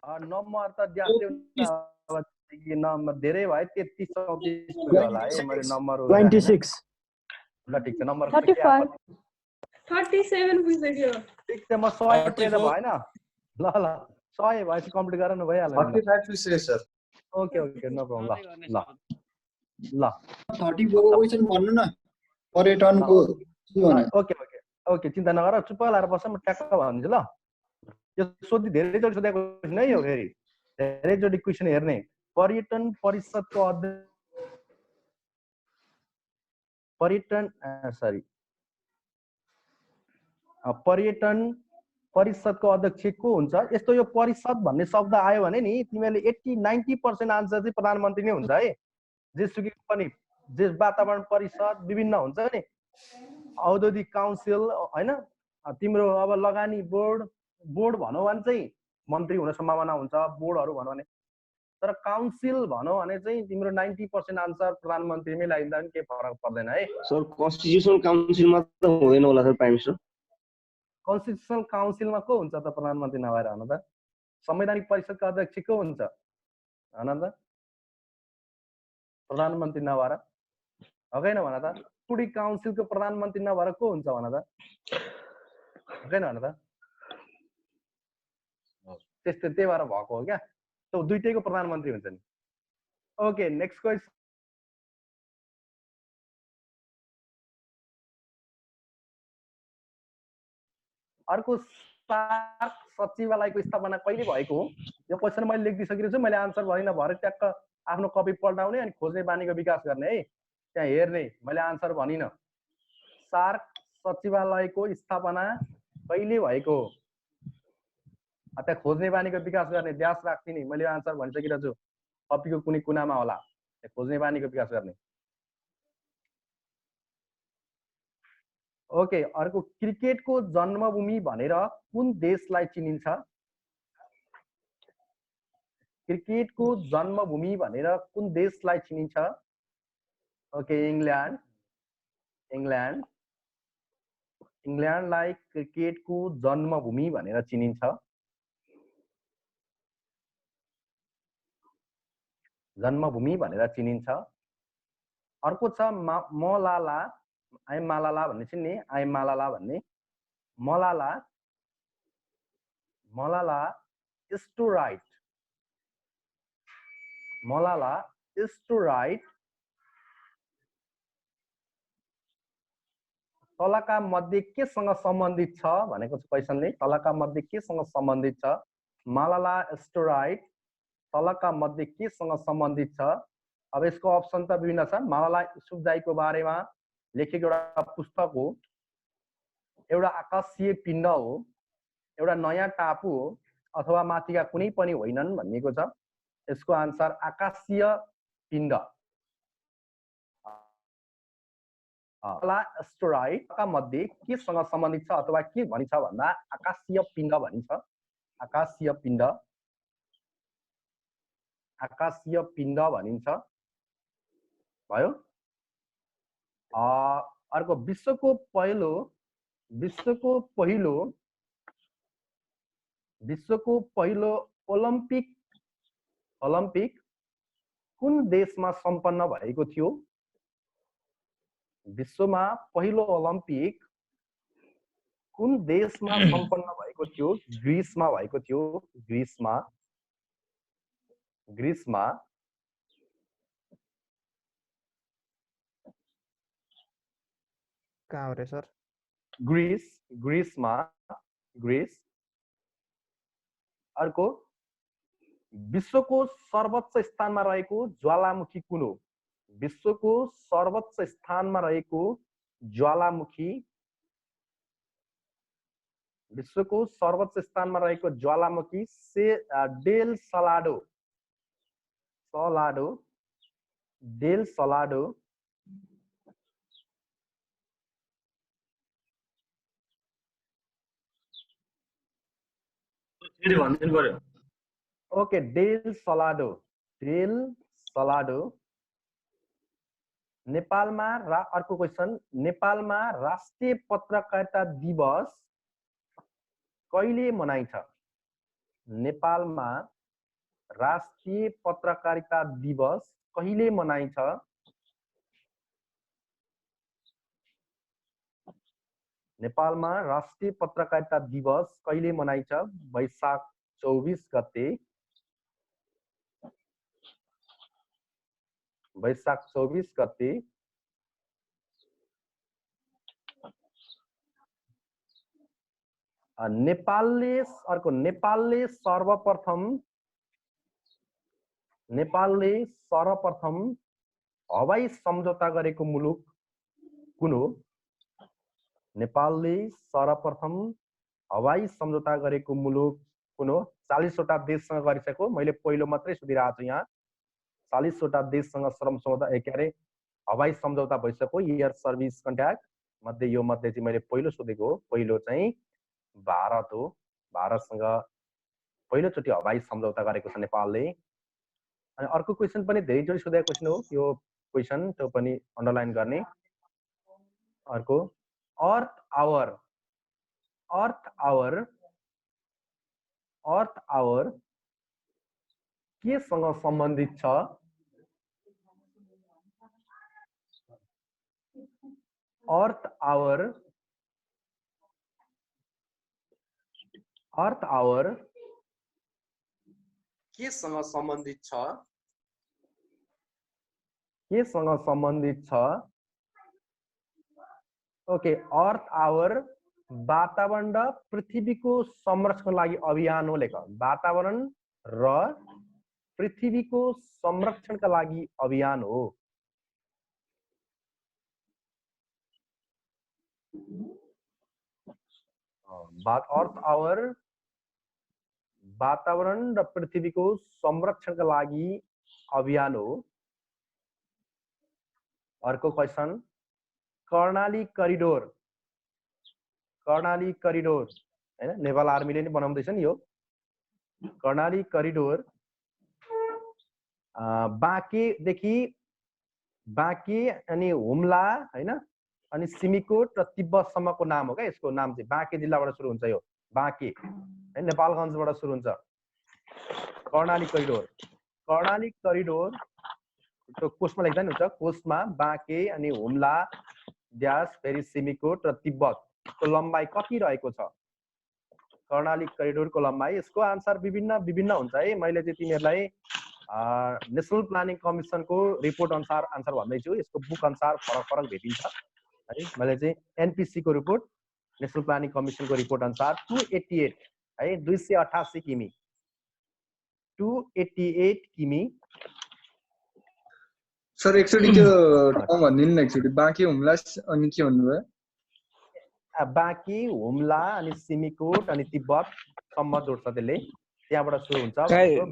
Number त ज्यास्तै हुन्छ अब कि नम्बर धेरै भयो 33 34 पुग्यो होला है मैले नम्बर 26 ल ठीक छ नम्बर 35 37 पुगिसक्यो ठीक छ म 100 पुगेर भएन ल ल 100 भएपछि कम्प्लिट गरेर भइहाल्यो 35 पुगिसक्यो sir okay okay no problem ल ल 34 को क्वेशन भन्नु न पर्यटनको के भने ओके ओके ओके चिन्ता नगर चुप्प लाएर बस म ट्याक्क भन्छु ल यो सोधि धेरैचोटि सोधेको क्वेसन है यो फेरि धेरैचोटि क्वेसन हेर्ने पर्यटन परिषदको अध्यक्ष पर्यटन परिषदको अध्यक्ष को हुन्छ यस्तो यो परिषद भन्ने शब्द आयो भने नि तिमीहरूले 80-90% आन्सर चाहिँ प्रधानमन्त्री नै हुन्छ है जेसुकै पनि जे वातावरण परिषद विभिन्न हुन्छ नि औद्योगिक काउन्सिल हैन तिम्रो अब लगानी बोर्ड भनौ भने चाहिँ मन्त्री हुने सम्भावना हुन्छ बोर्डहरू भनौ भने तर काउन्सिल भनौ भने चाहिँ तिम्रो 90% आन्सर प्रधानमन्त्रीमै लाग्दा पनि केही फरक पर्दैन है सर कन्स्टिट्युसनल काउन्सिलमा त हुँदैन होला सर प्राइम मिनिस्टर कन्स्टिट्युसनल काउन्सिलमा को हुन्छ त प्रधानमन्त्री नभएर हुन त संवैधानिक परिषदका अध्यक्ष को हुन्छ हैन त प्रधानमन्त्री नभएर हकैन भन त कुडी काउन्सिलको प्रधानमन्त्री नभएर को हुन्छ भन त हकैन भन त त्यस्तै त्यही भएर भएको हो क्या त्यो दुईटैको प्रधानमन्त्री हुन्छ नि ओके नेक्स्ट क्वेसन अर्को सार्क सचिवालयको स्थापना कहिले भएको हो यो क्वेसन मैले लेखिदिइसकेको छु मैले आन्सर भरिन भरे ट्याक्क आफ्नो कपी पल्टाउने अनि खोज्ने बानीको विकास गर्ने है त्यहाँ हेर्ने मैले आन्सर भनिन सार्क सचिवालयको स्थापना कहिले भएको हो त्यहाँ खोज्ने बानीको विकास गर्ने ध्यास राख्दिने मैले आन्सर भनिसकेको छु कपीको कुनै कुनामा होला त्यहाँ खोज्ने बानीको विकास गर्ने ओके अर्को क्रिकेटको जन्मभूमि भनेर कुन देशलाई चिनिन्छ क्रिकेटको जन्मभूमि भनेर कुन देशलाई चिनिन्छ ओके इंग्ल्यान्डलाई क्रिकेटको जन्मभूमि भनेर चिनिन्छ जन्मभूमि भनेर चिनिन्छ अर्को छ मलाला आई मालाला भन्ने चिन्ने आई मालाला भन्ने Malala is to write Malala is to write तलका मध्ये केसँग सम्बन्धित छ भनेको छ क्वेसनले तलका मध्ये केसँग सम्बन्धित छ मलाला इज टु राइट तलका मध्ये केसँग सम्बन्धित छ अब यसको अप्सन त विभिन्न छ मलाला युसुफजाईको बारेमा लेखेको एउटा पुस्तक हो एउटा आकाशीय पिण्ड हो एउटा नयाँ टापु हो अथवा माथिका कुनै पनि होइनन् भनिएको छ यसको आन्सर आकाशीय पिण्ड एस्टेरोइड का मध्ये केसँग सम्बन्धित छ अथवा के भनिन्छ भन्दा आकाशीय पिण्ड भनिन्छ आकाशीय पिण्ड भनिन्छ भयो अर्को विश्वको पहिलो ओलम्पिक कुन देशमा सम्पन्न भएको थियो विश्वमा पहिलो ओलम्पिक कुन देशमा सम्पन्न भएको थियो ग्रीसमा भएको थियो ग्रीसमा कहाँ हो रे सर ग्रीस अर्को विश्वको सर्वोच्च स्थानमा रहेको ज्वालामुखी कुन हो विश्वको सर्वोच्च स्थानमा रहेको ज्वालामुखी Del Salado okay Del Salado नेपालमा अर्को क्वेसन नेपालमा राष्ट्रिय पत्रकारिता दिवस कहिले मनाइन्छ नेपालमा राष्ट्रिय पत्रकारिता दिवस कहिले मनाइन्छ? नेपालमा राष्ट्रिय पत्रकारिता दिवस कहिले मनाइन्छ? वैशाख 24 गते। वैशाख 24 गते। नेपालले अर्को नेपालले सर्वप्रथम हवाई सम्झौता गरेको मुलुक कुन हो? नेपालले सर्वप्रथम हवाई सम्झौता गरेको मुलुक कुन हो? 40 वटा देशसँग गरिसकेको, मैले पहिलो मात्रै सोधिरहेको छु यहाँ। 40 वटा देशसँग श्रम सम्झौता के अरे हवाई सम्झौता भइसक्यो, एयर सर्भिस कन्ट्र्याक्ट मध्ये यो मध्ये चाहिँ मैले पहिलो सोधेको हो। पहिलो चाहिँ भारत हो। भारतसँग पहिलोचोटि हवाई सम्झौता गरेको छ नेपालले। अनि अर्को क्वेसन पनि धेरैचोटि सोधेको क्वेसन हो यो क्वेसन, त्यो पनि अन्डरलाइन गर्ने। अर्को अर्थ आवर केसँग सम्बन्धित छ? अर्थ आवर केसँग सम्बन्धित छ? ओके, अर्थ आवर वातावरण र पृथ्वीको संरक्षणको लागि अभियान हो। लेख, वातावरण र पृथ्वीको संरक्षणका लागि अभियान हो। अर्थ आवर वातावरण र पृथ्वीको संरक्षणका लागि अभियान हो। अर्को क्वेसन कर्णाली करिडोर हैन, नेपाल आर्मीले नै बनाउँदैछ नि यो कर्णाली करिडोर। बाँके अनि हुम्ला हैन, अनि सिमिकोट र तिब्बतसम्मको नाम हो क्या। यसको नाम चाहिँ बाँके जिल्लाबाट सुरु हुन्छ। यो बाँके नेपालगञ्जबाट सुरु हुन्छ। कर्णाली करिडोर त्यो कोस्टमा लेख्दा नि हुन्छ। कोस्टमा बाँके अनि हुम्ला द्यास फेरि सिमिकोट र तिब्बतको लम्बाइ कति रहेको छ? कर्णाली करिडोरको लम्बाइ, यसको आन्सर विभिन्न हुन्छ है। मैले चाहिँ तिमीहरूलाई नेसनल प्लानिङ कमिसनको रिपोर्ट अनुसार आन्सर भन्दैछु। यसको बुक अनुसार फरक भेटिन्छ है। मैले चाहिँ एनपिसी को रिपोर्ट, नेसनल प्लानिङ कमिसनको रिपोर्ट अनुसार 288 है, 288 किमी, 288 किमी। सर एकचोटि त्यो ठाउँ भनिदिनु न एकचोटि। बाँके हुम्ला अनि के भन्नुभयो? बाँके हुम्ला अनि सिमिकोट अनि तिब्बत सम्म जोड्छ। त्यसले त्यहाँबाट सुरु हुन्छ।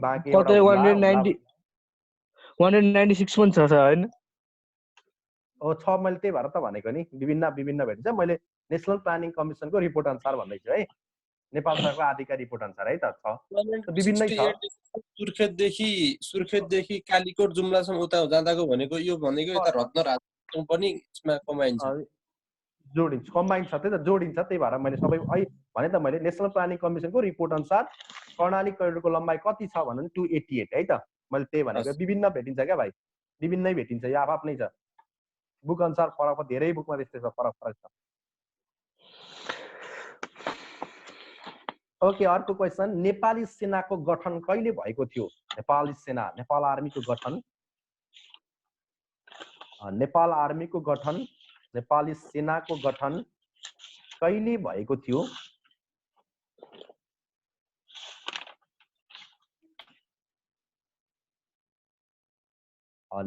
बाँकेबाट 196 पनि छ हैन? ओ छ, मैले त्यही भएर त भनेको नि विभिन्न भेटिन्छ। मैले नेसनल प्लानिङ कमिसनको रिपोर्ट अनुसार भन्दैछु है, नेपाल सरकारको आधिकारिक रिपोर्ट अनुसार है त छ, विभिन्नै छ। सुर्खेतदेखि कालीकोट जुम्लासम्म उता जाँदाको भनेको यो भनेको यता रत्नराज पनि यसमा कम्बाइन छ। जोडिन्छ, कम्बाइन छ, त्यही त जोडिन्छ। त्यही भएर मैले सबै भने त मैले नेसनल प्लानिङ कमिसनको रिपोर्ट अनुसार कर्णाली करिडोरको लम्बाइ कति छ भन्नु 288 है त। मैले त्यही भनेको विभिन्न भेटिन्छ क्या भाइ, विभिन्नै भेटिन्छ। यो आफ्नै छ, बुक अनुसार फरक, धेरै बुकमा त्यस्तै छ, फरक छ। ओके, अर्को क्वेसन नेपाली सेनाको गठन कहिले भएको थियो? नेपाली सेना, नेपाल आर्मीको गठन, नेपाली सेनाको गठन कहिले भएको थियो?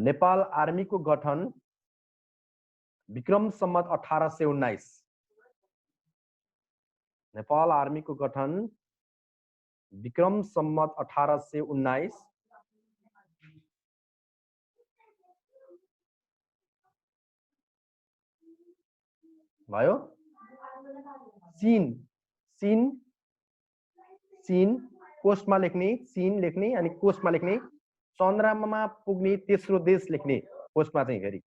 नेपाल आर्मीको गठन विक्रम सम्वत 1819। नेपाल आर्मीको गठन विक्रम सम्वत 1819 भयो। चीन कोस्टमा लेख्ने, चीन लेख्ने अनि कोस्टमा लेख्ने, चन्द्रमामा पुग्ने तेस्रो देश लेख्ने। कोस्टमा चाहिँ फेरि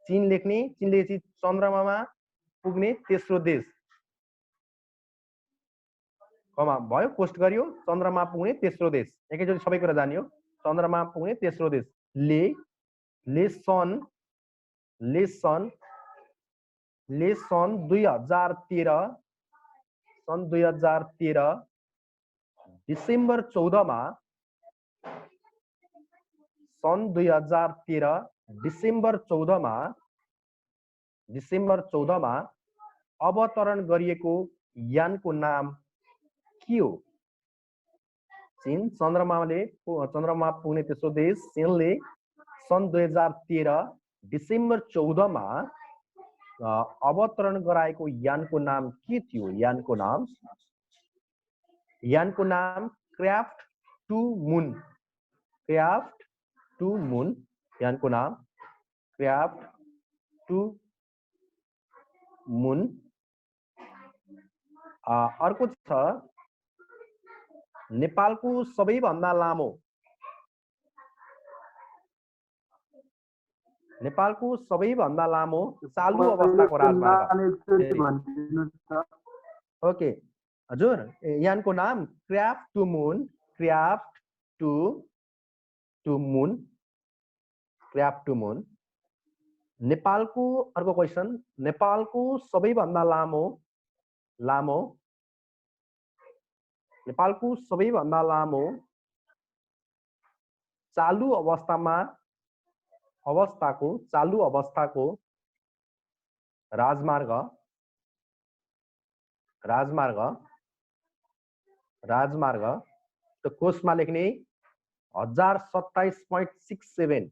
चीन लेख्ने, चीनले चन्द्रमामा पुग्ने तेस्रो देश। कमा भयो पोस्ट गरियो चन्द्रमा पुग्ने तेस्रो देश एकैचोटि सबै कुरा जानियो चन्द्रमा पुग्ने तेस्रो देश ले सन् 2013 डिसेम्बर 14 मा सन् 2013 डिसेम्बर 14 मा अवतरण गरिएको यानको नाम के हो चीन चन्द्रमा पुग्ने तेस्रो देश चीनले सन् 2013 डिसेम्बर 14 मा अवतरण गराएको यानको नाम के थियो यानको नाम क्राफ्ट टू मून यानको नाम क्राफ्ट टू मून अर्को छ नेपालको सबैभन्दा लामो चालु अवस्थाको राजमार्ग ओके हजुर यानको नाम क्राफ्ट टू मून नेपालको अर्को क्वेशन नेपालको सबैभन्दा लामो चालु अवस्थाको राजमार्ग तो कोषमा लेख्ने 1027.67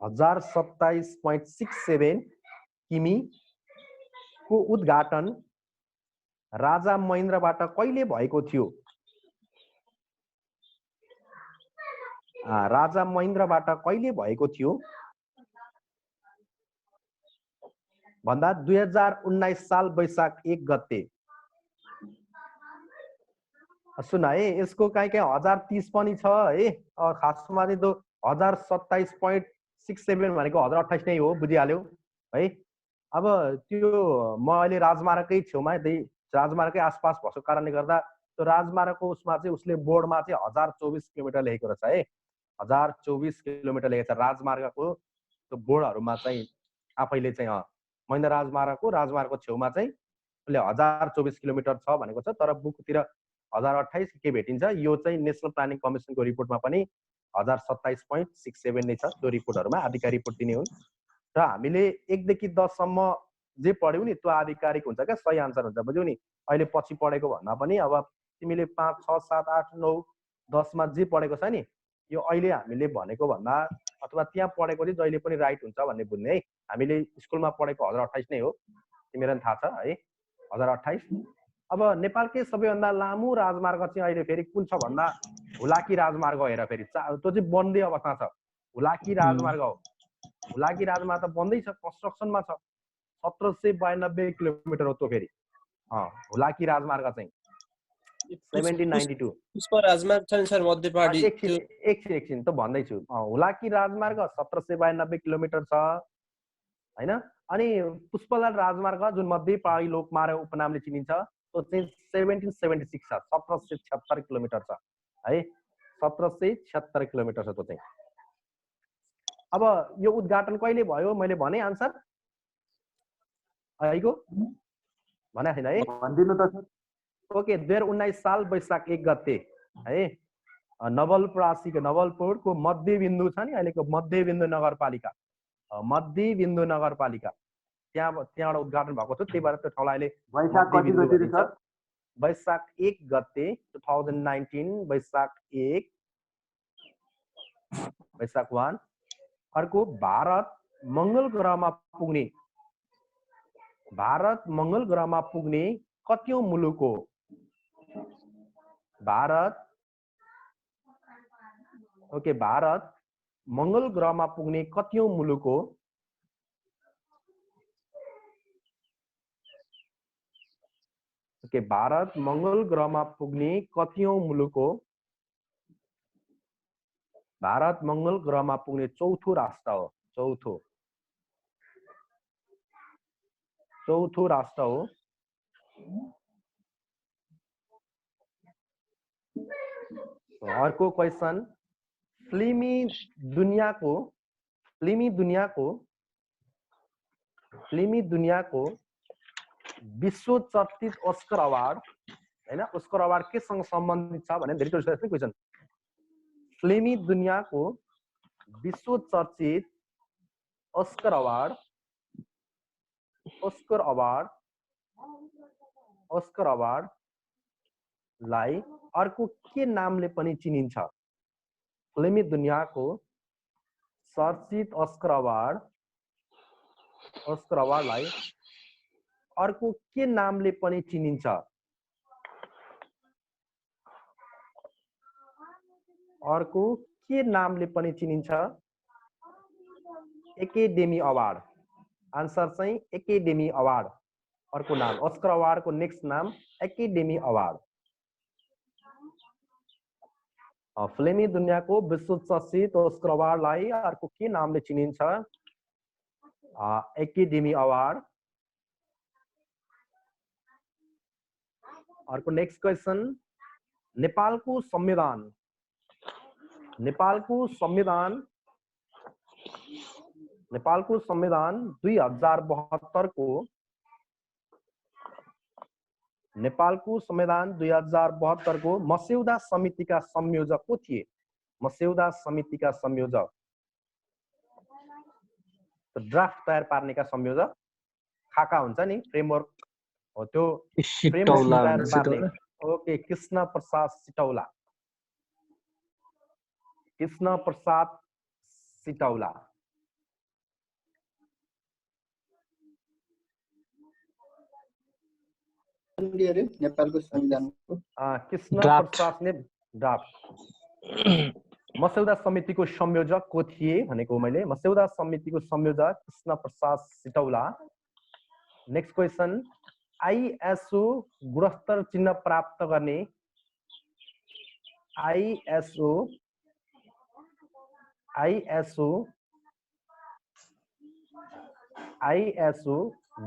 1027.67 किमी को उद्घाटन राजा महेन्द्रबाट कहिले भएको थियो राजा महेन्द्रबाट कहिले भएको थियो भन्दा 2019 साल वैशाख 1 गते सुन है यसको काहीँ 1030 पनि छ है खासमा चाहिँ 1027.67 भनेको 1028 नै हो बुझिहाल्यौ है अब त्यो म अहिले राजमार्गकै छेउमा राजमार्गकै आसपास भएको कारणले गर्दा त्यो राजमार्गको उसमा चाहिँ उसले बोर्डमा चाहिँ 1024 किलोमिटर लेखेको रहेछ है 1024 किलोमिटर लेखेको छ राजमार्गको त्यो बोर्डहरुमा चाहिँ आफैले चाहिँ महेन्द्र राजमार्गको छेउमा चाहिँ उसले 1024 किलोमिटर छ भनेको छ तर बुकतिर 1028 के भेटिन्छ यो चाहिँ नेशनल प्लानिङ कमिसनको रिपोर्टमा पनि 1027.67 नै छ त्यो रिपोर्टहरुमा आधिकारिक रिपोर्ट दिने हुन् र हामीले 1 देखि 10 सम्म जे पढ्यौ नि त्यो आधिकारिक हुन्छ क्या सही आन्सर हुन्छ बुझ्यौ नि अहिले पछि पढेको भन्दा पनि अब तिमीले 5 6 7 8 9 10 मा जे पढेको छ नि यो अहिले हामीले भनेको भन्दा अथवा त्यहाँ पढेको चाहिँ जहिले पनि राइट हुन्छ भन्ने बुझ्ने है हामीले स्कुलमा पढेको 1028 नै हो तिमीलाई थाहा छ है 1028 अब नेपालकै सबैभन्दा लामो राजमार्ग चाहिँ अहिले फेरि कुन छ भन्दा हुलाकी राजमार्ग हेर फेरि त्यो चाहिँ बन्दै अवस्था छ हुलाकी राजमार्ग हो हुलाकी राजमार्ग त बन्दै छ कन्स्ट्रक्सनमा छ 1792 किलोमिटर हो त्यो फेरि हुलाकी राजमार्ग चाहिँ 1792 पुष्प राजमार्ग छ नि सर मध्यपहाडी एकछिन त भन्दैछु हुलाकी राजमार्ग 1792 किलोमिटर छ हैन अनि पुष्पलाल राजमार्ग जुन मध्यपहाडी लोकमार्ग उपनामले चिनिन्छ त्यो चाहिँ 1776 छ 1776 किलोमिटर छ है 1776 किलोमिटर छ त्यो चाहिँ अब यो उद्घाटन कहिले भयो मैले भने आन्सर आइगो भने छैन है भन्दिनु त सर ओके 2019 साल वैशाख 1 गते है नवलपुरको मध्यबिन्दु छ नि अहिलेको मध्यबिन्दु नगरपालिका त्यहाँबाट उद्घाटन भएको थियो त्यही भएर त्यो ठाउँलाई अहिले वैशाख 1 गते 2019 वैशाख 1 अर्को भारत मंगल ग्रहमा पुग्ने कतिौं मुलुक हो भारत मंगल ग्रहमा पुग्ने कतिौं मुलुक हो भारत मंगल ग्रहमा पुग्ने कतिौं मुलुक हो भारत मंगल ग्रहमा पुग्ने चौथो राष्ट्र हो। चौथो राष्ट्र हो। अर्को क्वेशन, फिल्मी दुनियाँको विश्व चर्चित अस्कर अवार्ड हैन, अस्कर अवार्ड केसँग सम्बन्धित छ भने धेरै सोध्छ क्वेशन। फिल्मी दुनियाँको विश्व चर्चित अस्कर अवार्ड लाई अर्को के नामले पनि चिनिन्छ? फिल्मी दुनियाँको चर्चित अस्कर अवार्डलाई अर्को के नामले पनि चिनिन्छ? Academy award. आन्सर चाहिँ एकेडेमी अवार्ड। अर्को नाम अस्कर अवार्डको नेक्स्ट नाम एकेडेमी अवार्ड। फिल्मी दुनियाँको विश्व चर्चित अस्कर अवार्डलाई अर्को के नामले चिनिन्छ? Academy award. अर्को नेक्स्ट क्वेशन, नेपालको संविधान 2072 को मस्यौदा समितिका संयोजक को थिए? मस्यौदा समितिका संयोजक ड्राफ्ट तयार पार्नेका संयोजक खाका हुन्छ नि, फ्रेमवर्क हो त्यो फ्रेमवर्क तयार पार्ने। ओके, कृष्ण प्रसाद सिटौला। नेपालको संविधानको कृष्ण प्रसाद ने ड्राफ्ट। मस्यौदा समितिको संयोजक को थिए भनेको मैले, मस्यौदा समितिको संयोजक Krishna Prasad Sitaula. Next question, ISO गुणस्तर चिन्ह प्राप्त गर्ने आईएसओ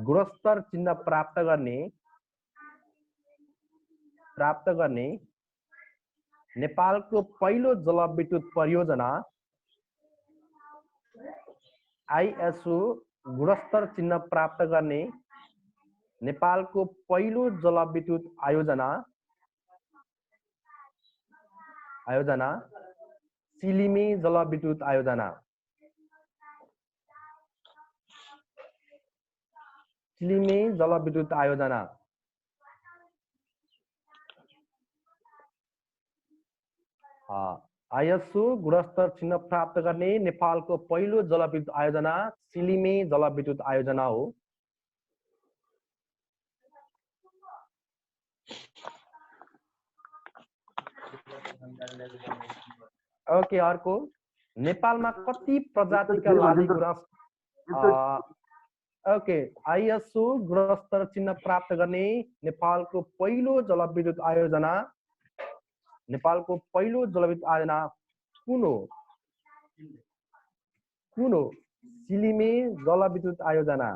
गुणस्तर चिन्ह प्राप्त गर्ने नेपालको पहिलो जलविद्युत परियोजना। आईएसओ गुणस्तर चिन्ह प्राप्त गर्ने नेपालको पहिलो जलविद्युत आयोजना चिलिमे जलविद्युत आयोजना। आईएसओ गुणस्तर चिन्ह प्राप्त गर्ने नेपालको पहिलो जलविद्युत आयोजना चिलिमे जलविद्युत आयोजना हो। ओके, अर्को, नेपालमा कति प्रजातिका लाली गुराँस? ओके, आईएसओ गुणस्तर चिन्ह प्राप्त गर्ने नेपालको पहिलो जलविद्युत आयोजना कुन हो? चिलिमे जलविद्युत आयोजना।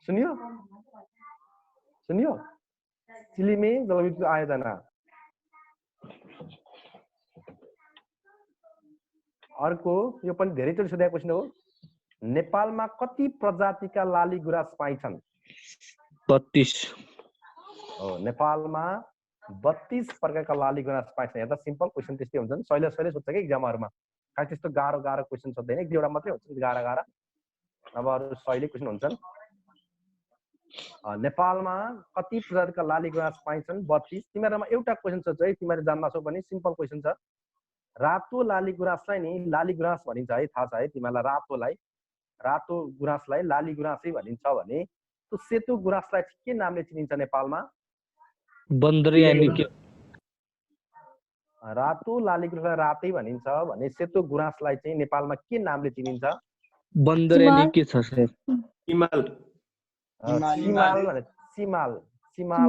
सुनियो चिलिमे जलविद्युत आयोजना। अर्को, यो पनि धेरैचोटि सोधेको क्वेशन हो, नेपालमा कति प्रजातिका लाली गुराँस पाइन्छन्? 32 हो, नेपालमा 32 प्रकारका लाली गुराँस पाइन्छन्। हेर्दा सिम्पल क्वेशन त्यस्तै हुन्छन्, सहिले सोध्छ कि एक्जामहरुमा। खास त्यस्तो गाह्रो क्वेशन सोध्दैन, एक दुईवटा मात्रै हुन्छ गाह्रा। अब अरु सहिले क्वेशन हुन्छन्। नेपालमा कति प्रजातिका लाली गुराँस पाइन्छन्? 32। तिमीहरुमा एउटा क्वेशन छ है, तिमीहरु जान्नछौ भने सिम्पल क्वेशन छ। रातो लाली गुराँसलाई नि लाली गुराँस भनिन्छ है, थाहा छ है तिमीलाई? रातो गुराँसलाई लाली गुराँसै भनिन्छ भने त्यो सेतो गुराँसलाई के नामले चिनिन्छ नेपालमा? बन्दरी यानी के? रातो लाली गुराँसलाई रातै भनिन्छ भने सेतो गुराँसलाई चाहिँ नेपालमा के नामले चिनिन्छ? बन्दरी यानी के छ सर? हिमाल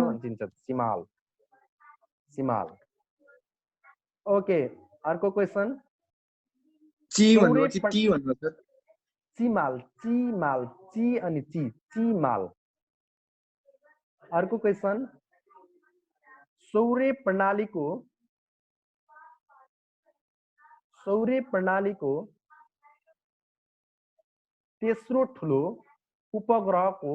भनिन्छ, सिमाल। ओके, अर्को क्वेशन, ची भन्नु कि टी भन्नु सर चिमाल चिमाल ची अनि चिमाल अर्को क्वेशन सौर्य प्रणालीको तेस्रो ठुलो उपग्रहको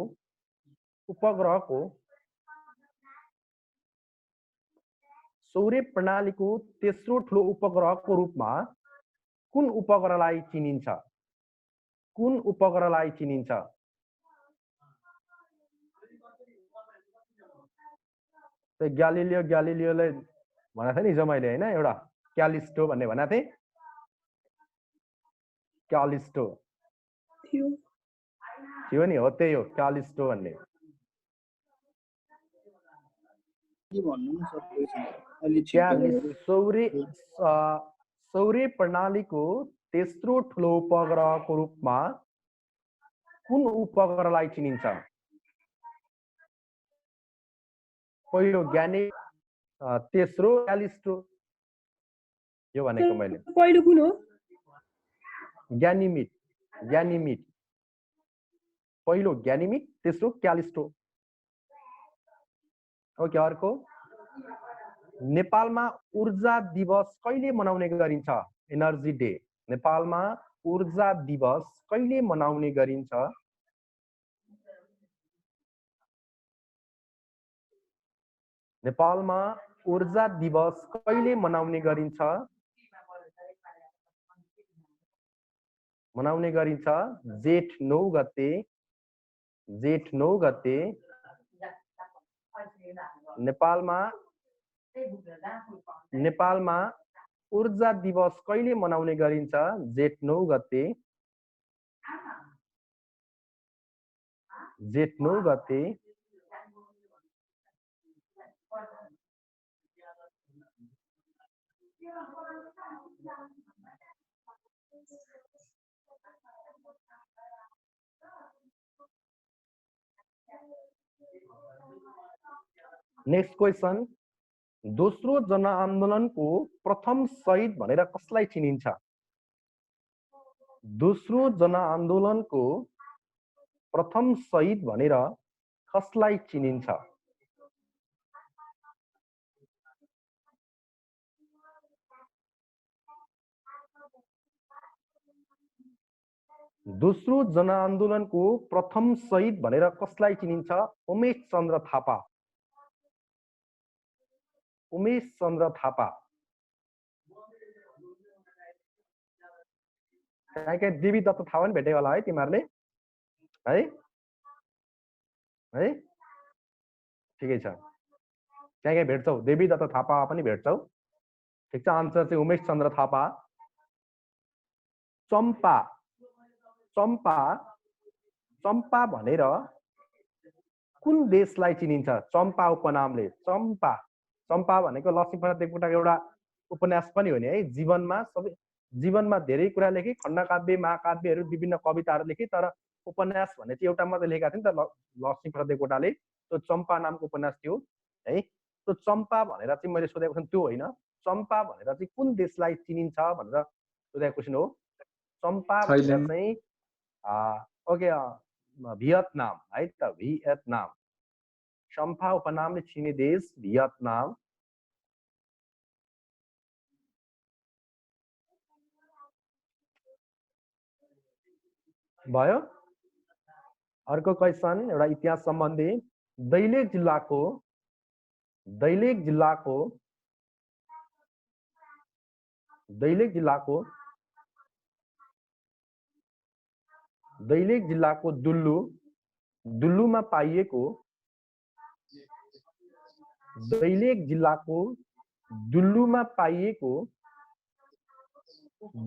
सौर्य प्रणालीको तेस्रो ठुलो उपग्रहको रूपमा कुन उपग्रहलाई चिनिन्छ ग्यालिलियोले भनेको थिएँ नि हिजो मैले हैन एउटा क्यालिस्टो भन्ने भनेको थिएँ क्यालिस्टो थियो नि हो त्यही हो क्यालिस्टो भन्ने सौर्य प्रणालीको तेस्रो ठुलो उपग्रहको रूपमा कुन उपग्रहलाई चिनिन्छ पहिलो तेस्रो क्यालिस्टो यो भनेको मैले पहिलो कुन हो ग्यानिमिड पहिलो ग्यानिमिड तेस्रो क्यालिस्टो ओके अर्को नेपालमा ऊर्जा दिवस कहिले मनाउने गरिन्छ एनर्जी डे नेपालमा ऊर्जा दिवस कहिले मनाउने गरिन्छ नेपालमा ऊर्जा दिवस कहिले मनाउने गरिन्छ जेठ 9 गते नेपालमा ऊर्जा दिवस कहिले मनाउने गरिन्छ जेठ 9 गते नेक्स्ट क्वेशन दोस्रो जनआन्दोलनको प्रथम शहीद भनेर कसलाई चिनिन्छ दोस्रो जनआन्दोलनको प्रथम शहीद भनेर कसलाई चिनिन्छ दोस्रो जनआन्दोलनको प्रथम शहीद भनेर कसलाई चिनिन्छ उमेश चन्द्र थापा कहीँ देवी दत्त थापा पनि भेटे होला है तिमीहरूले है ठिकै छ कहीँ भेट्छौ देवी दत्त थापा पनि भेट्छौ ठिक छ आन्सर चाहिँ उमेश चन्द्र थापा चम्पा भनेर कुन देशलाई चिनिन्छ चम्पा उपनामले चम्पा भनेको लक्ष्मीप्रसाद देवकोटाको एउटा उपन्यास पनि हो नि है जीवनमा धेरै कुरा लेखे खण्डकाव्य महाकाव्यहरू विभिन्न कविताहरू लेखे तर उपन्यास भने चाहिँ एउटा मात्रै लेखेका थिए नि त लक्ष्मीप्रसाद देवकोटाले त्यो चम्पा नामको उपन्यास थियो है त्यो चम्पा भनेर चाहिँ मैले सोधेको क्वेसन त्यो होइन चम्पा भनेर चाहिँ कुन देशलाई चिनिन्छ भनेर सोधेको क्वेसन हो चम्पा भनेर चाहिँ ओके भियतनाम है त भियतनाम चम्पा उपनामले चिनिने देश भियतनाम भयो अर्को क्वेसन एउटा इतिहास सम्बन्धी दैलेख जिल्लाको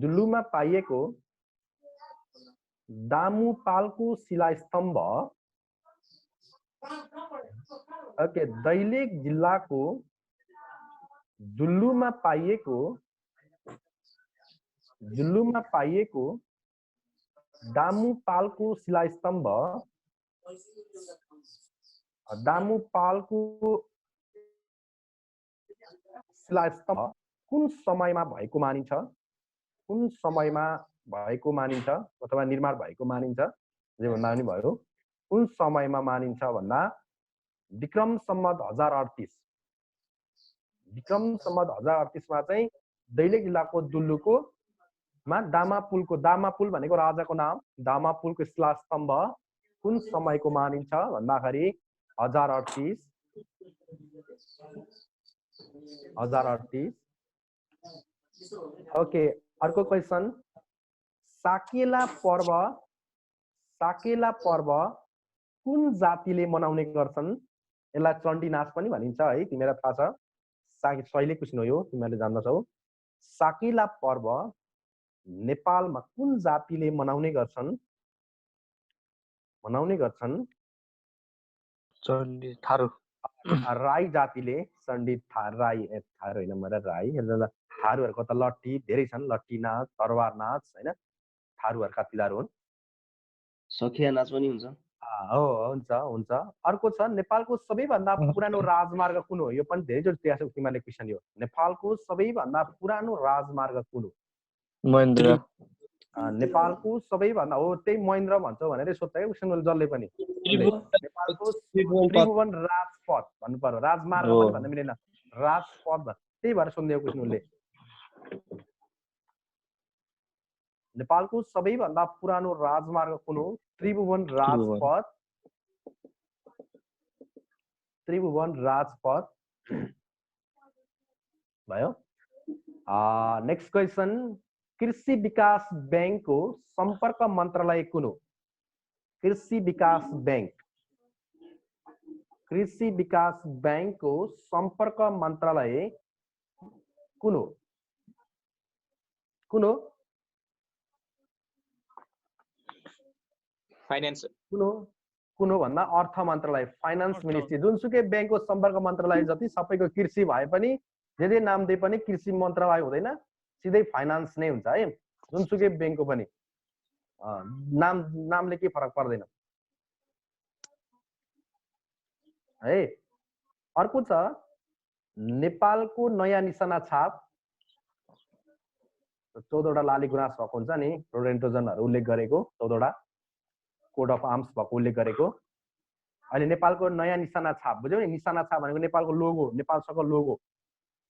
दुल्लुमा पाइएको दामुपालको शिलास्तम्भ ओके दैलेख जिल्लाको दुल्लुमा पाइएको दामुपालको शिलास्तम्भ कुन समयमा भएको मानिन्छ कुन समयमा भएको मानिन्छ अथवा निर्माण भएको मानिन्छ, जे भन्दा पनि भयो। कुन समयमा मानिन्छ भन्दा विक्रम सम्वत 1038, विक्रम सम्वत 1038 मा चाहिँ दैलेख जिल्लाको दुल्लुको मा दामापुल भनेको राजाको नाम, दामापुलको शिलास्तम्भ कुन समयको मानिन्छ भन्दाखेरि 1038। ओके, अर्को क्वेसन, साकेला पर्व कुन जातिले मनाउने गर्छन्? यसलाई चण्डी नाच पनि भनिन्छ है, तिमीलाई थाहा छ। सहिले क्वेसन हो यो, तिमीहरूले जान्दछौ। साकेला पर्व नेपालमा कुन जातिले मनाउने गर्छन्? चण्डी थारू, राई जातिले, चण्डी राई थारू होइन मेरो राई। थारूहरूको त लट्ठी धेरै छन्, लट्ठी नाच, तरवार नाच होइन, थारूहरूका तिहार हुन्। सखिया नाच पनि हुन्छ। हुन्छ। अर्को छ, नेपालको सबैभन्दा पुरानो राजमार्ग कुन हो? यो पनि धेरैचोटि त्यहाँ तिमीहरूले क्वेसन यो, नेपालको सबैभन्दा पुरानो राजमार्ग कुन हो? महेन्द्र। नेपालको सबैभन्दा हो, त्यही महेन्द्र भन्छौ भनेर सोध्छ क्वेसन जसले पनि। नेपालको त्रिभुवन राजपथ भन्नु पर्यो, राजमार्ग पनि भन्नु मिलेन, राजपथ त्यही भएर सोध्ने क्वेसन उसले। नेपालको सबैभन्दा पुरानो राजमार्ग कुन हो? त्रिभुवन राजपथ भयो। नेक्स्ट क्वेसन, कृषि विकास बैंकको सम्पर्क मन्त्रालय कुन हो? कृषि विकास बैंकको सम्पर्क मन्त्रालय कुन हो? फाइनान्स कुन हो भन्दा अर्थ मन्त्रालय, फाइनान्स मिनिस्ट्री। जुनसुकै बैंकको सम्पर्क मन्त्रालय जति सबैको कृषि भए पनि जे नाम दिए पनि कृषि मन्त्रालय हुँदैन, सिधै फाइनान्स नै हुन्छ है, जुनसुकै बैंकको पनि नामले के फरक पर्दैन है। अर्को छ, नेपालको नयाँ निशाना छाप 14वटा लाली गुराँस भएको हुन्छ नि, रोडेन्टोजनहरू उल्लेख गरेको 14वटा कोड अफ आर्म्स भएको उल्लेख गरेको। अहिले नेपालको नयाँ निशाना छाप बुझ्यौ नि, निशाना छाप भनेको नेपालको लोगो, नेपालसँगको लोगो।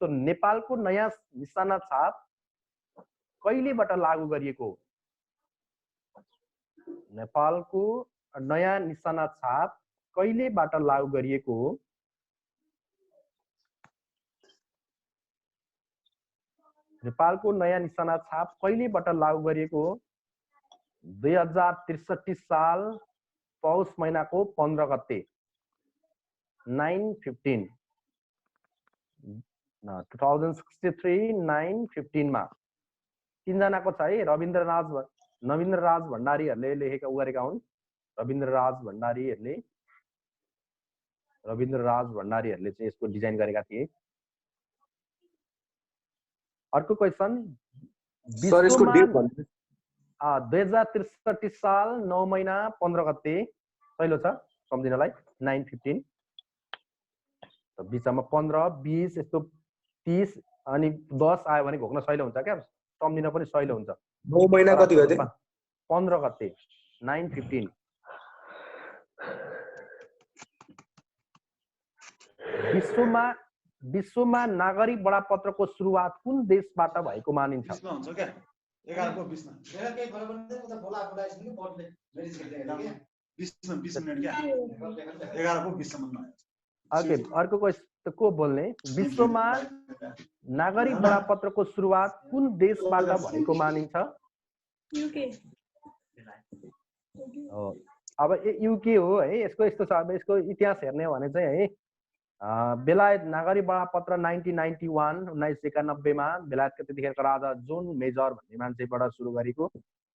तो नेपालको नयाँ निशाना छाप कहिलेबाट लागू गरिएको? नेपालको नयाँ निशाना छाप कहिलेबाट लागू गरिएको? नेपालको नयाँ निशाना छाप कहिलेबाट लागू गरिएको? 2063 साल पौष महिनाको 15 गते 9/15 2063 9/15 मा। तीनजनाको छ है, नवीन्द्रराज भण्डारीहरूले लेखेका गरेका हुन्। रविन्द्रराज भण्डारीहरूले चाहिँ यसको डिजाइन गरेका थिए। अर्को क्वेसन, 2063 साल 9 महिना 15 गते सहिलो छ सम्झिनलाई 9/15। बिचमा 15, 20 यस्तो 30 अनि 10 आयो भने घोक्न सहिलो हुन्छ क्या, सम्झिन पनि सहिलो हुन्छ। 9 महिना कति गते? 15 गते 9/15। विश्वमा नागरिक बडापत्रको सुरुवात कुन देशबाट भएको मानिन्छ? अर्को क्वेसन को बोल्ने, विश्वमा नागरिक बडापत्रको सुरुवात कुन देशबाट भएको मानिन्छ? अब युके हो है, यसको यस्तो छ। अब यसको इतिहास हेर्ने हो भने चाहिँ है, बेलायत नागरिक बडापत्र 1991 मा बेलायतको त्यतिखेरको राजा जोन मेजर भन्ने मान्छेबाट सुरु गरेको।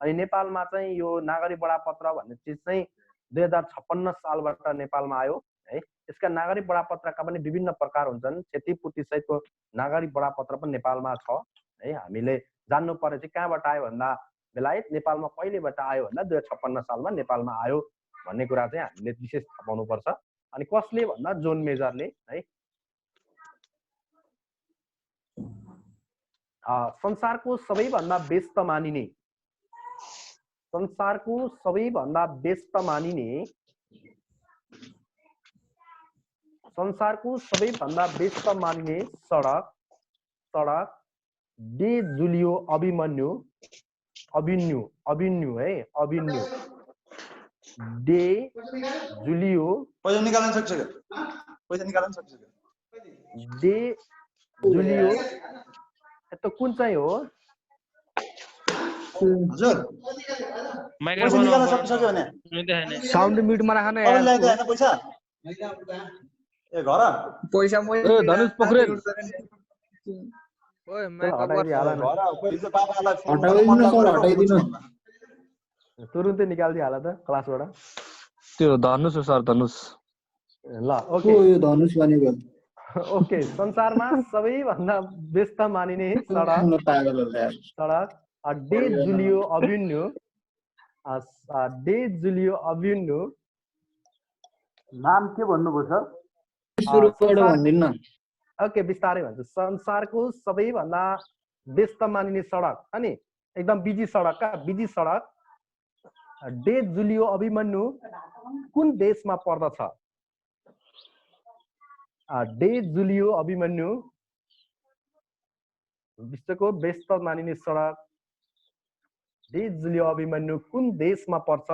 अनि नेपालमा चाहिँ यो नागरिक बडापत्र भन्ने चिज चाहिँ 2056 सालबाट नेपालमा आयो है। यसका नागरिक बडापत्रका पनि विभिन्न प्रकार हुन्छन्। क्षतिपूर्ति सहितको नागरिक बडापत्र पनि नेपालमा छ है। हामीले जान्नु पर्ने चाहिँ कहाँबाट आयो भन्दा बेलायत नेपालमा कहिलेबाट आयो भन्दा 2056 सालमा नेपालमा आयो भन्ने कुरा चाहिँ हामीले विशेष थाहा पाउनु पर्छ। अनि कसले भन्दा जोन मेजरले है। संसारको सबैभन्दा व्यस्त मानिने संसारको सबैभन्दा व्यस्त मानिने संसारको सबैभन्दा व्यस्त मानिने सडक सडक डे जुलियो अभिमन्यु अभिन्यु अभिन्यु है अभिन्यु डे जुलियो पैसा निकाल्न सक्छ के पैसा निकाल्न सक्छ के डे जुलियो यस्तो कुन चाहिँ हो हजुर पैसा निकाल्न सक्छ भने साउन्ड म्युटमा राख्न तपाईले ल्याइदिए हैन पैसा ए घर पैसा ए धनुष पोखरेल त्यसलाई हटाइदिइहाल न घर कोही चाहिँ बाबालाई फोन हटाइदिनु सर हटाइदिनु तुरुन्तै निकालिदिइहाल त क्लासबाट त्यो धनुष हो सर धनुष ल ओके यो धनुष भनेको ओके संसारमा सबैभन्दा व्यस्त मानिने सडक पागलहरु सडक डे जुलियो अभिन्यु डे जुलियो अभिन्यु नाम के भन्नुभयो सर सुरुबाट भन्दिनु न ओके बिस्तारै भन्छु संसारको सबैभन्दा व्यस्त मानिने सडक अनि एकदम बिजी सडक का बिजी सडक डे जुलियो अभिमन्यु कुन देशमा पर्दछ डे जुलियो अभिमन्यु विश्वको व्यस्त मानिने सडक डे जुलियो अभिमन्यु कुन देशमा पर्छ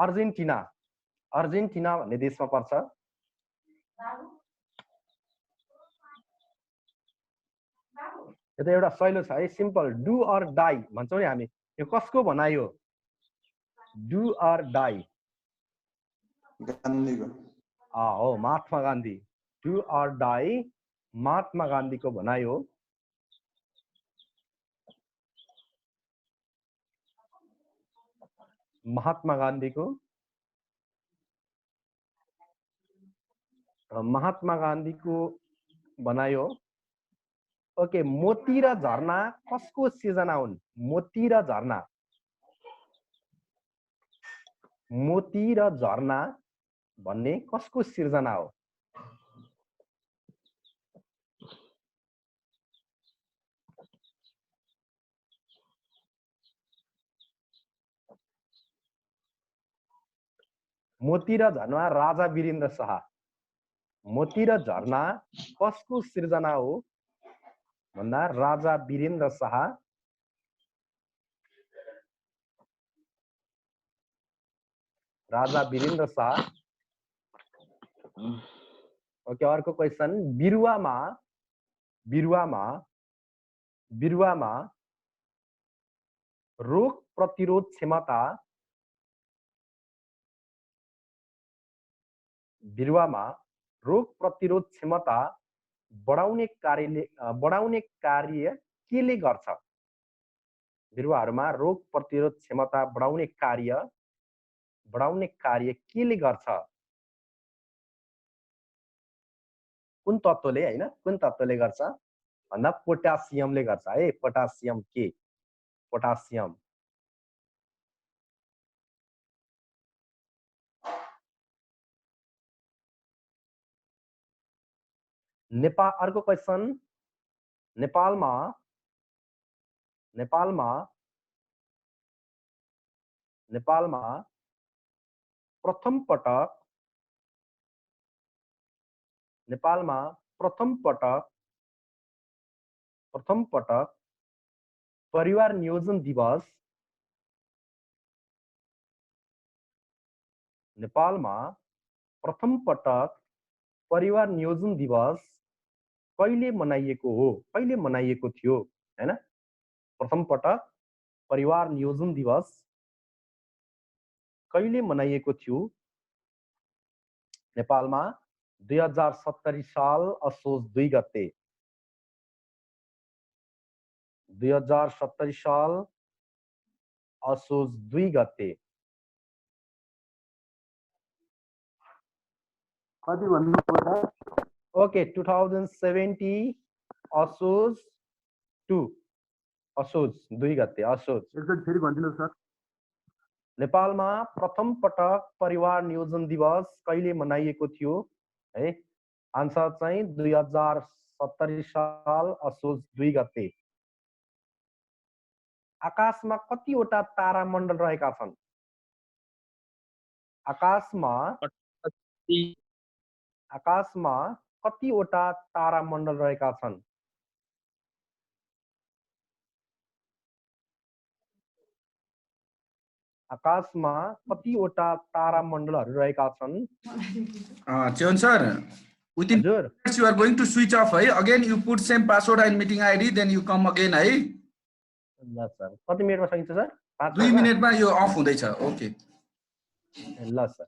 अर्जेन्टिना अर्जेन्टिना भन्ने देशमा पर्छ यो त एउटा सहिलो छ है सिम्पल डु अर डाई भन्छौँ नि हामी यो कसको भनाइ हो डु अर डाई गान्धीको हो Mahatma Gandhi do or die Mahatma गान्धीको भनाइ हो महात्मा गान्धीको भनाइ हो ओके मोती र झरना कसको सिर्जना हुन् मोती र झरना भन्ने कसको सिर्जना हो मोती र झरना राजा वीरेन्द्र शाह मोती र झरना कसको सिर्जना हो भन्दा राजा वीरेन्द्र शाह ओके अर्को क्वेशन बिरुवामा रोग प्रतिरोध क्षमता बढाउने कार्य केले गर्छ बिरुवाहरुमा रोग प्रतिरोध क्षमता बढाउने कार्य केले गर्छ कुन तत्त्वले हैन कुन तत्त्वले गर्छ भन्दा पोटासियमले गर्छ है पोटासियम के पोटासियम नेपाल अर्को क्वेशन नेपालमा प्रथम पटक परिवार नियोजन दिवस नेपालमा प्रथम पटक परिवार नियोजन दिवस कहिले मनाइएको थियो हैन प्रथम पटक परिवार नियोजन दिवस कहिले मनाइएको थियो नेपालमा 2070 साल असोज 2 गते 2070 साल असोज 2 गते कति भन्नुभयो ओके 2070 असोज 2 गते असोज एकचोटि फेरि भन्दिनु सर नेपालमा प्रथम पटक परिवार नियोजन दिवस कहिले मनाइएको थियो है? आन्सर चाहिँ 2070 साल असोज 2 गते। आकाशमा कतिवटा तारामण्डल रहेका छन्? आकाशमा कतिवटा तारामण्डल रहेका छन्? आकाशमा कतिवटा तारामण्डलहरू रहेका छन्? Cheon sir, within हजुर minutes you are going to switch off, है? Again you put same password and meeting ID, then you come again, है? ल सर कति मिनेटमा सकिन्छ सर? 5 2 मिनेटमा यो अफ हुँदैछ। ओके ल सर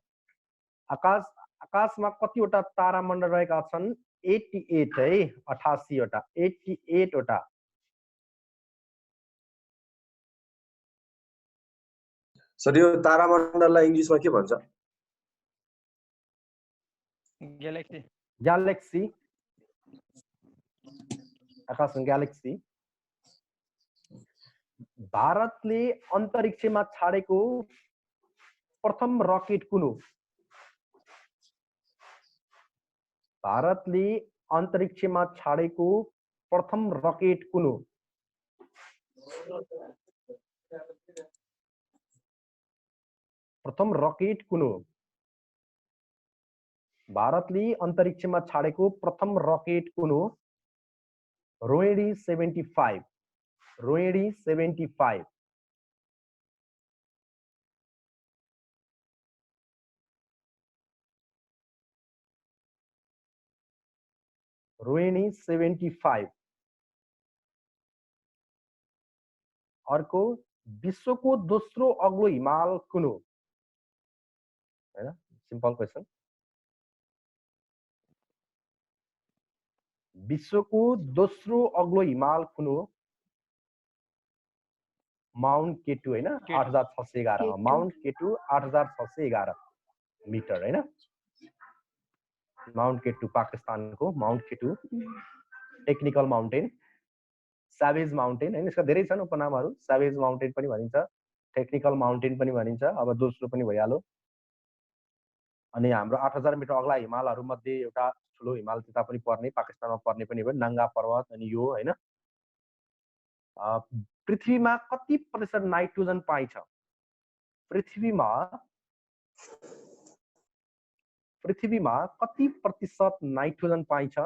आकाशमा कतिवटा तारामण्डल रहेका छन्? 88 है, 88 वटा, 88 वटा। सर यो तारामण्डललाई इङ्ग्लिसमा के भन्छ? ग्यालेक्सी आकाशमा ग्यालेक्सी। भारतले अन्तरिक्षमा छाडेको प्रथम रकेट कुन हो? भारतले अन्तरिक्षमा छाडेको प्रथम रकेट कुन हो? प्रथम रकेट कुन हो? भारतले अन्तरिक्षमा छाडेको प्रथम रकेट कुन हो? रोहिणी 75। रोहिणी 75। रोहिणी 75। अर्को विश्वको दोस्रो अग्लो हिमाल कुन हो? हैन सिम्पल क्वेशन। विश्वको दोस्रो अग्लो हिमाल कुन हो? माउन्ट केटु हैन 8611 माउन्ट केटु 8611 मिटर हैन। माउन्ट केटु पाकिस्तानको Mount K2 technical mountain, Chavez mountain हैन, यसका धेरै छन् उपनामहरू। सावेज माउन्टेन पनि भनिन्छ, टेक्निकल माउन्टेन पनि भनिन्छ। अब दोस्रो पनि भइहाल्यो। अनि हाम्रो 8000 मिटर अग्ला हिमालहरू मध्ये एउटा ठुलो हिमाल त्यता पनि पर्ने, पाकिस्तानमा पर्ने पनि भयो, नाङ्गा पर्वत। अनि यो हैन पृथ्वीमा कति प्रतिशत नाइट्रोजन पाइन्छ? पृथ्वीमा कति प्रतिशत नाइट्रोजन पाइन्छ?